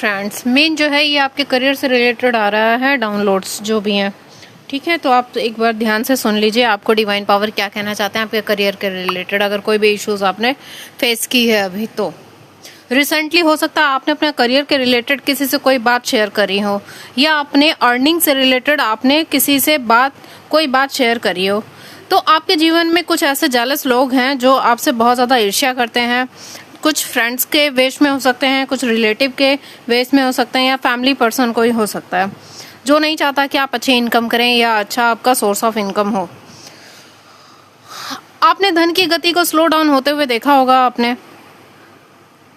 Friends, main जो है ये आपके करियर से रिलेटेड आ रहा है, डाउनलोड्स जो भी हैं। ठीक है, तो आप एक बार ध्यान से सुन लीजिए आपको डिवाइन पावर क्या कहना चाहते हैं आपके करियर के रिलेटेड। अगर कोई भी इश्यूज आपने फेस की है अभी, तो रिसेंटली हो सकता है आपने अपने करियर के रिलेटेड किसी से कोई बात शेयर करी हो, या अपने अर्निंग से रिलेटेड आपने किसी से कोई बात शेयर करी हो। तो आपके जीवन में कुछ ऐसे जेलस लोग हैं जो आपसे बहुत ज़्यादा ईर्ष्या करते हैं। कुछ फ्रेंड्स के वेश में हो सकते हैं, कुछ रिलेटिव के वेश में हो सकते हैं, या फैमिली पर्सन कोई हो सकता है जो नहीं चाहता कि आप अच्छी इनकम करें या अच्छा आपका सोर्स ऑफ इनकम हो। आपने धन की गति को स्लो डाउन होते हुए देखा होगा। आपने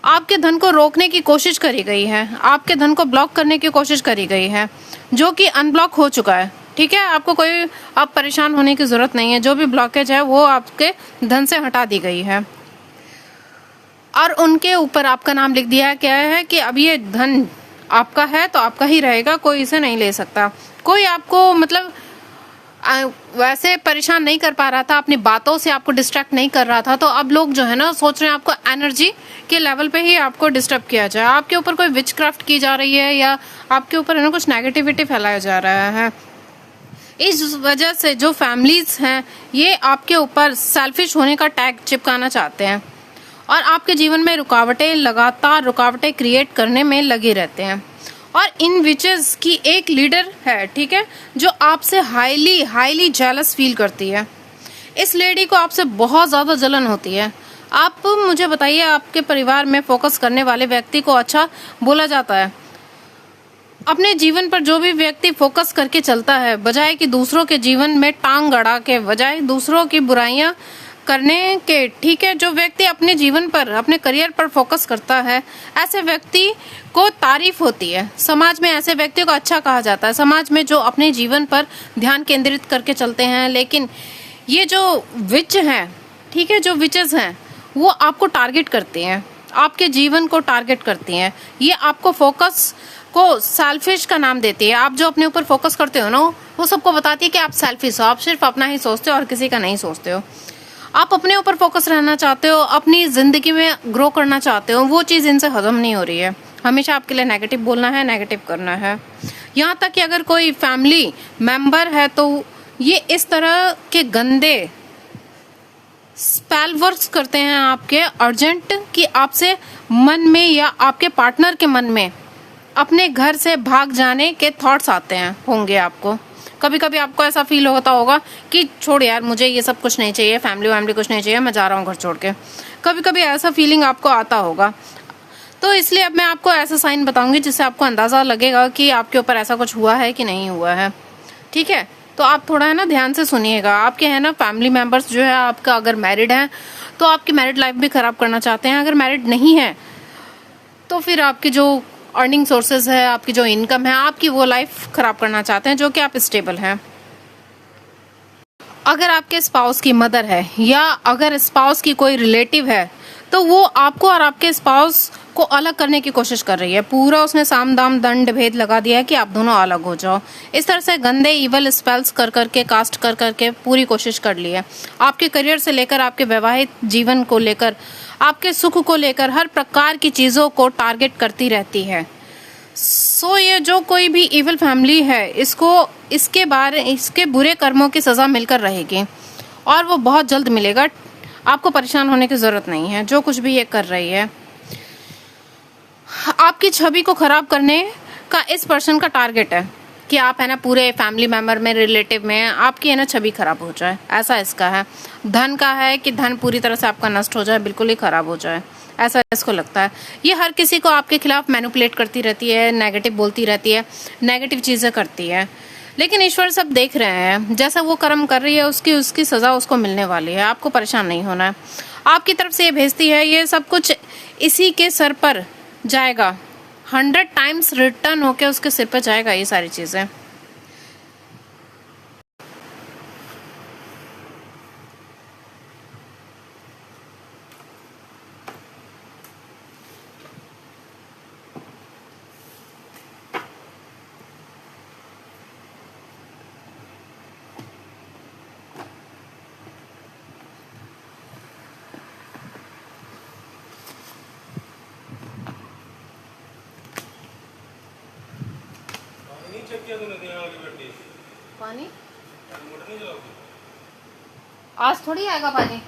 आपके धन को रोकने की कोशिश करी गई है, आपके धन को ब्लॉक करने की कोशिश करी गई है, जो कि अनब्लॉक हो चुका है। ठीक है, आपको कोई अब परेशान होने की जरूरत नहीं है। जो भी ब्लॉकेज है वो आपके धन से हटा दी गई है, और उनके ऊपर आपका नाम लिख दिया गया है कि अब ये धन आपका है तो आपका ही रहेगा, कोई इसे नहीं ले सकता। कोई आपको मतलब वैसे परेशान नहीं कर पा रहा था, अपनी बातों से आपको डिस्ट्रैक्ट नहीं कर रहा था, तो अब लोग जो है ना सोच रहे हैं आपको एनर्जी के लेवल पे ही आपको डिस्टर्ब किया जाए। आपके ऊपर कोई विचक्राफ्ट की जा रही है, या आपके ऊपर है ना कुछ नेगेटिविटी फैलाया जा रहा है। इस वजह से जो फैमिलीज हैं ये आपके ऊपर सेल्फिश होने का टैग चिपकाना चाहते हैं, और आपके जीवन में लगातार रुकावटें क्रिएट करने में लगे रहते हैं। और इन विचेस की एक लीडर है, ठीक है, जो आपसे हाईली जेलस फील करती है। इस लेडी को आपसे बहुत ज्यादा जलन होती है। आप मुझे बताइए, आपके परिवार में फोकस करने वाले व्यक्ति को अच्छा बोला जाता है। अपने जीवन पर जो भी व्यक्ति फोकस करके चलता है, बजाय कि दूसरों के जीवन में टांग गड़ा के, बजाय दूसरों की बुराइयां करने के, ठीक है, जो व्यक्ति अपने जीवन पर, अपने करियर पर फोकस करता है, ऐसे व्यक्ति को तारीफ होती है। समाज में ऐसे व्यक्ति को अच्छा कहा जाता है। समाज में जो अपने जीवन पर ध्यान केंद्रित करके चलते हैं। लेकिन ये जो विच हैं, ठीक है, जो विचेस हैं वो आपको टारगेट करते हैं, आपके जीवन को टारगेट करती हैं। ये आपको फोकस को सेल्फिश का नाम देती है। आप जो अपने ऊपर फोकस करते हो ना, वो सबको बताती है कि आप सेल्फिश हो, आप सिर्फ अपना ही सोचते हो और किसी का नहीं सोचते हो। आप अपने ऊपर फोकस रहना चाहते हो, अपनी जिंदगी में ग्रो करना चाहते हो, वो चीज इनसे हजम नहीं हो रही है। हमेशा आपके लिए नेगेटिव बोलना है, नेगेटिव करना है। यहाँ तक कि अगर कोई फैमिली मेंबर है तो ये इस तरह के गंदे स्पेल वर्क्स करते हैं आपके अर्जेंट, कि आपसे मन में या आपके पार्टनर के मन में अपने घर से भाग जाने के थॉट्स आते हैं होंगे आपको। कभी कभी आपको ऐसा फील होता होगा कि छोड़ यार, मुझे ये सब कुछ नहीं चाहिए, फैमिली कुछ नहीं चाहिए, मैं जा रहा हूँ घर छोड़ के। कभी कभी ऐसा फीलिंग आपको आता होगा। तो इसलिए अब मैं आपको ऐसा साइन बताऊंगी जिससे आपको अंदाजा लगेगा कि आपके ऊपर ऐसा कुछ हुआ है कि नहीं हुआ है। ठीक है, तो आप थोड़ा है ना ध्यान से सुनिएगा। आपके है ना फैमिली मेंबर्स जो है आपका, अगर मैरिड है तो आपकी मैरिड लाइफ भी खराब करना चाहते हैं। अगर मैरिड नहीं है तो फिर आपकी जो अर्निंग सोर्सेज है, आपकी जो इनकम है, आपकी वो लाइफ खराब करना चाहते हैं, जो कि आप स्टेबल हैं। अगर आपके स्पाउस की मदर है, या अगर स्पाउस की कोई रिलेटिव है, तो वो आपको और आपके स्पाउस को अलग करने की कोशिश कर रही है। पूरा उसने साम दाम दंड भेद लगा दिया है कि आप दोनों अलग हो जाओ। इस तरह से गंदे इवल स्पेल्स कर करके, कास्ट कर करके पूरी कोशिश कर ली है। आपके करियर से लेकर, आपके वैवाहिक जीवन को लेकर, आपके सुख को लेकर, हर प्रकार की चीजों को टारगेट करती रहती है। सो ये जो कोई भी इविल फैमिली है, इसको इसके बुरे कर्मों की सजा मिलकर रहेगी, और वो बहुत जल्द मिलेगा। आपको परेशान होने की जरूरत नहीं है जो कुछ भी ये कर रही है। आपकी छवि को खराब करने का इस पर्सन का टारगेट है कि आप है ना पूरे फैमिली मेंबर में, रिलेटिव में आपकी है ना छवि खराब हो जाए, ऐसा इसका है। धन का है कि धन पूरी तरह से आपका नष्ट हो जाए, बिल्कुल ही खराब हो जाए, ऐसा इसको लगता है। ये हर किसी को आपके खिलाफ मैनिपुलेट करती रहती है, नेगेटिव बोलती रहती है, नेगेटिव चीजें करती है। लेकिन ईश्वर सब देख रहे हैं, जैसा वो कर्म कर रही है उसकी सजा उसको मिलने वाली है। आपको परेशान नहीं होना है। आपकी तरफ से ये भेजती है, ये सब कुछ इसी के सर पर जाएगा, 100 टाइम्स रिटर्न होके उसके सिर पर जाएगा ये सारी चीजें। चेक किया तूने यहाँ वाली बैटरी? पानी मोटर नहीं चलाओगी? आज थोड़ी आएगा पानी।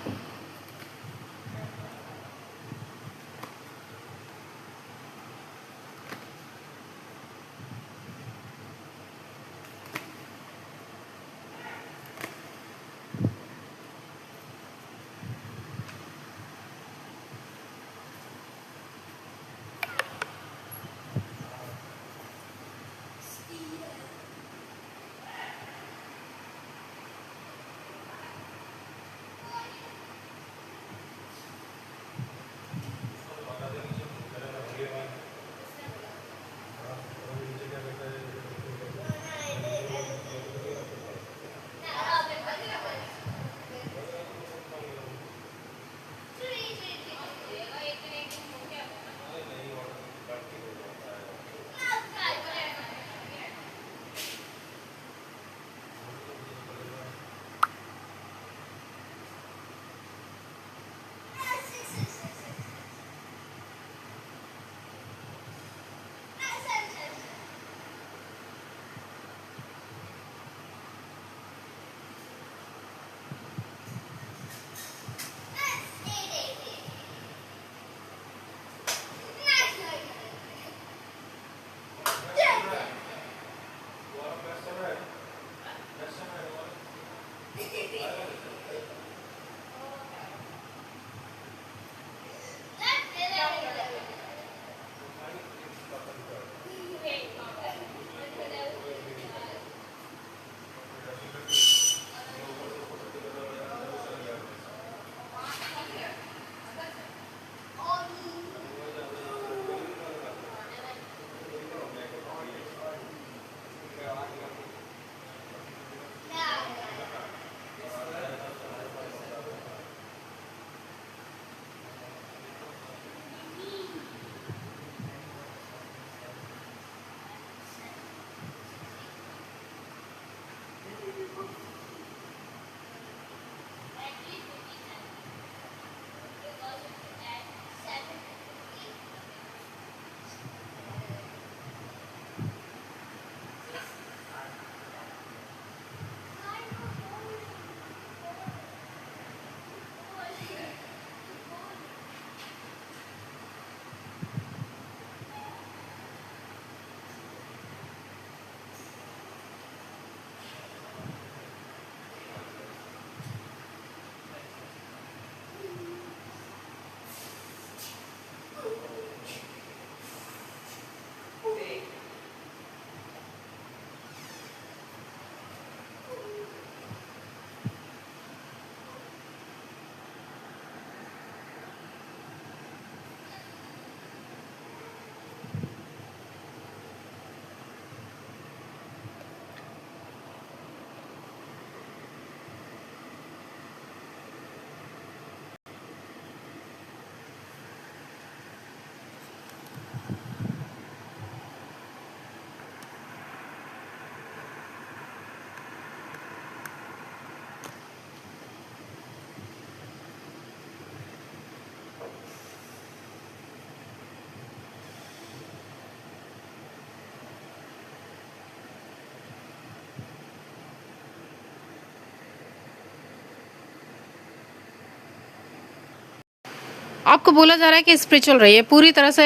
आपको बोला जा रहा है कि स्पिरिचुअल रहिए, पूरी तरह से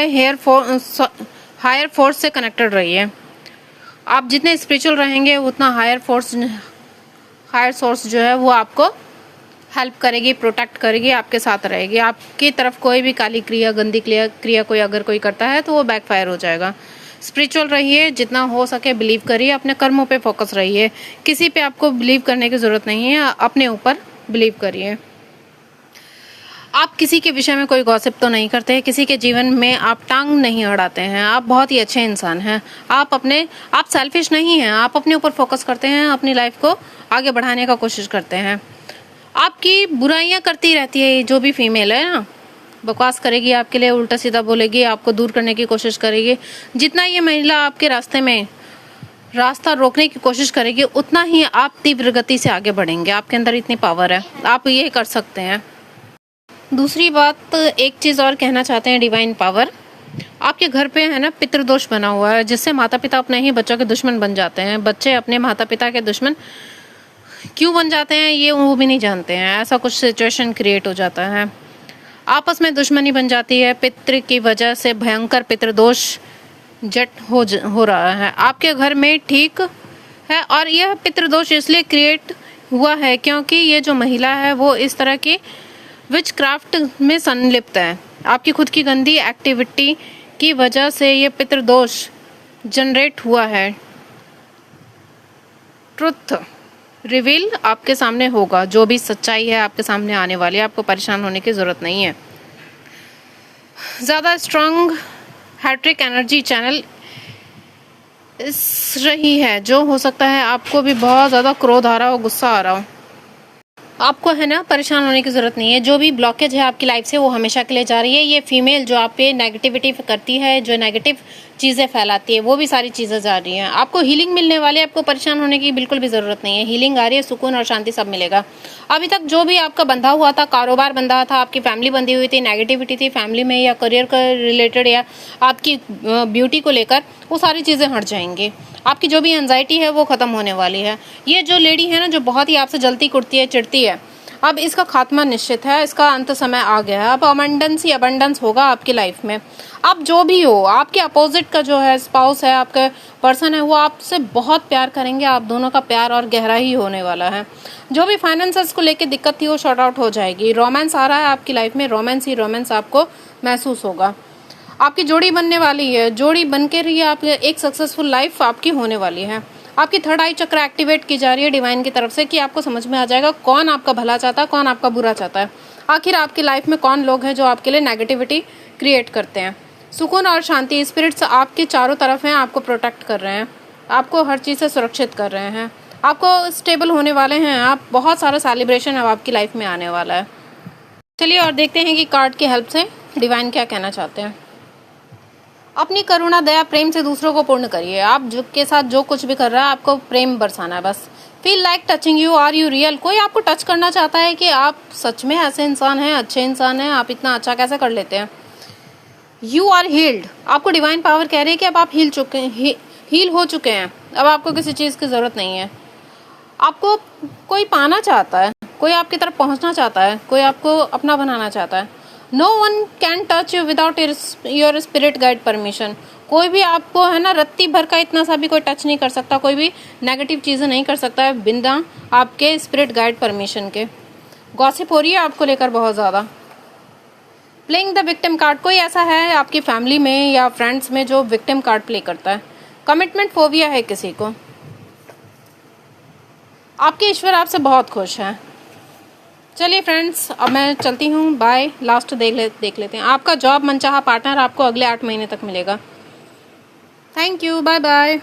हायर फोर्स से कनेक्टेड रहिए। आप जितने स्पिरिचुअल रहेंगे उतना हायर सोर्स जो है वो आपको हेल्प करेगी, प्रोटेक्ट करेगी, आपके साथ रहेगी। आपकी तरफ कोई भी काली क्रिया, गंदी क्रिया कोई अगर कोई करता है तो वो बैकफायर हो जाएगा। स्पिरिचुअल रहिए, जितना हो सके बिलीव करिए, अपने कर्मों पे फोकस रहिए। किसी पे आपको बिलीव करने की जरूरत नहीं है, अपने ऊपर बिलीव करिए। आप किसी के विषय में कोई गॉसिप तो नहीं करते, किसी के जीवन में आप टांग नहीं अड़ाते हैं, आप बहुत ही अच्छे इंसान हैं। आप सेल्फिश नहीं हैं, आप अपने ऊपर फोकस करते हैं, अपनी लाइफ को आगे बढ़ाने का कोशिश करते हैं। आपकी बुराइयां करती रहती है जो भी फीमेल है ना, बकवास करेगी, आपके लिए उल्टा सीधा बोलेगी, आपको दूर करने की कोशिश करेगी। जितना ये महिला आपके रास्ते में रास्ता रोकने की कोशिश करेगी उतना ही आप तीव्र गति से आगे बढ़ेंगे। आपके अंदर इतनी पावर है, आप ये कर सकते हैं। दूसरी बात, एक चीज़ और कहना चाहते हैं, डिवाइन पावर। आपके घर पे है ना पितृदोष बना हुआ है, जिससे माता पिता अपने ही बच्चों के दुश्मन बन जाते हैं। बच्चे अपने माता पिता के दुश्मन क्यों बन जाते हैं ये वो भी नहीं जानते हैं। ऐसा कुछ सिचुएशन क्रिएट हो जाता है, आपस में दुश्मनी बन जाती है। पितृ की वजह से भयंकर पितृदोष जट हो रहा है आपके घर में, ठीक है। और यह पितृदोष इसलिए क्रिएट हुआ है क्योंकि ये जो महिला है वो इस तरह की विच क्राफ्ट में संलिप्त है। आपकी खुद की गंदी एक्टिविटी की वजह से ये पितृदोष जनरेट हुआ है। ट्रुथ रिवील आपके सामने होगा, जो भी सच्चाई है आपके सामने आने वाली है। आपको परेशान होने की जरूरत नहीं है। ज़्यादा स्ट्रांग हैट्रिक एनर्जी चैनल इस रही है, जो हो सकता है आपको भी बहुत ज़्यादा क्रोध आ रहा हो, गुस्सा आ रहा हो। आपको है ना परेशान होने की ज़रूरत नहीं है। जो भी ब्लॉकेज है आपकी लाइफ से वो हमेशा के लिए जा रही है। ये फीमेल जो आप पे नेगेटिविटी करती है, जो नेगेटिव चीज़ें फैलाती है, वो भी सारी चीज़ें जा रही हैं। आपको हीलिंग मिलने वाली है, आपको परेशान होने की बिल्कुल भी ज़रूरत नहीं है। हीलिंग आ रही है, सुकून और शांति सब मिलेगा। अभी तक जो भी आपका बंधा हुआ था, कारोबार बंधा था, आपकी फैमिली बंधी हुई थी, नेगेटिविटी थी फैमिली में या करियर का रिलेटेड या आपकी ब्यूटी को लेकर, वो सारी चीज़ें हट जाएंगी। आपकी जो भी एंजाइटी है वो खत्म होने वाली है। ये जो लेडी है ना, जो बहुत ही आपसे जलती कुटती है, चिढ़ती है, अब इसका खात्मा निश्चित है। इसका अंत समय आ गया है। अब अबंडेंस होगा आपकी लाइफ में। अब जो भी हो, आपके अपोजिट का जो है स्पाउस है, आपका पर्सन है, वो आपसे बहुत प्यार करेंगे। आप दोनों का प्यार और गहरा ही होने वाला है। जो भी फाइनेंसेस को लेके दिक्कत थी वो शॉर्ट आउट हो जाएगी। रोमांस आ रहा है आपकी लाइफ में, रोमांस ही रोमांस आपको महसूस होगा। आपकी जोड़ी बनने वाली है, जोड़ी बन के रही है। आप एक सक्सेसफुल लाइफ आपकी होने वाली है। आपकी थर्ड आई चक्र एक्टिवेट की जा रही है डिवाइन की तरफ से, कि आपको समझ में आ जाएगा कौन आपका भला चाहता है, कौन आपका बुरा चाहता है। आखिर आपकी लाइफ में कौन लोग हैं जो आपके लिए नेगेटिविटी क्रिएट करते हैं। सुकून और शांति, स्पिरिट्स आपके चारों तरफ हैं, आपको प्रोटेक्ट कर रहे हैं, आपको हर चीज़ से सुरक्षित कर रहे हैं, आपको स्टेबल होने वाले हैं। आप बहुत सारा सेलिब्रेशन अब आपकी लाइफ में आने वाला है। चलिए और देखते हैं कि कार्ड की हेल्प से डिवाइन क्या कहना चाहते हैं। अपनी करुणा दया प्रेम से दूसरों को पूर्ण करिए। आप जो के साथ जो कुछ भी कर रहा है आपको प्रेम बरसाना है बस। Feel like touching you, are you real. कोई आपको टच करना चाहता है कि आप सच में ऐसे इंसान हैं, अच्छे इंसान हैं, आप इतना अच्छा कैसे कर लेते हैं। यू आर हील्ड, आपको डिवाइन पावर कह रही है कि अब आप हील हो चुके हैं। अब आपको किसी चीज़ की ज़रूरत नहीं है। आपको कोई पाना चाहता है, कोई आपकी तरफ पहुंचना चाहता है, कोई आपको अपना बनाना चाहता है। No one can touch you without your spirit guide permission। कोई भी आपको है ना रत्ती भर का इतना सा भी कोई टच नहीं कर सकता, कोई भी नेगेटिव चीज़ें नहीं कर सकता है बिना आपके स्पिरिट गाइड परमिशन के। गॉसिप हो रही है आपको लेकर बहुत ज़्यादा। प्लेइंग द विक्टिम कार्ड, कोई ऐसा है आपकी फैमिली में या फ्रेंड्स में जो विक्टिम कार्ड प्ले करता है। कमिटमेंट फोबिया है किसी को। आपके ईश्वर आपसे बहुत खुश हैं। चलिए फ्रेंड्स, अब मैं चलती हूँ, बाय। लास्ट देख लेते हैं। आपका जॉब मनचाहा पार्टनर आपको अगले 8 महीने तक मिलेगा। Thank you, bye bye.